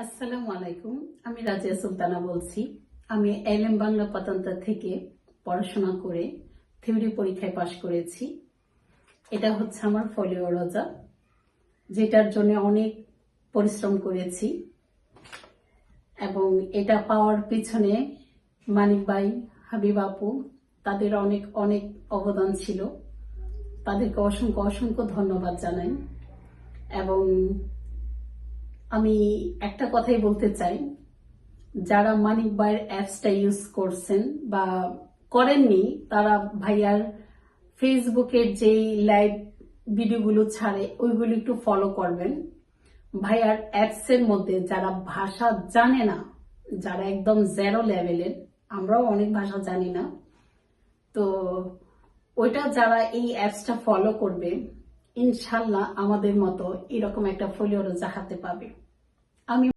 আসসালামু আলাইকুম। আমি রাজিয়া সুলতানা বলছি। আমি এলএম বাংলা পাতান্তা থেকে পড়াশোনা করে থিওরি পরীক্ষায় পাশ করেছি। এটা হচ্ছে আমার ফলিও রোজা, যেটার জন্য অনেক পরিশ্রম করেছি এবং এটা পাওয়ার পিছনে মানিক ভাই, হাবিব আপু তাদের অনেক অনেক অবদান ছিল। তাদেরকে অসংখ্য অসংখ্য ধন্যবাদ জানাই। এবং আমি একটা কথাই বলতে চাই, যারা মানিক ভাইয়ের অ্যাপসটা ইউজ করছেন বা করেননি, তারা ভাইয়ার ফেসবুকের যেই লাইভ ভিডিওগুলো ছাড়ে ওইগুলো একটু ফলো করবেন। ভাইয়ার অ্যাপসের মধ্যে যারা ভাষা জানে না, যারা একদম জেরো লেভেলের, আমরাও অনেক ভাষা জানি না, তো ওইটা যারা এই অ্যাপসটা ফলো করবে, ইনশাল্লাহ আমাদের মতো এরকম একটা ফলিও রোজা হাতে পাবে। আমি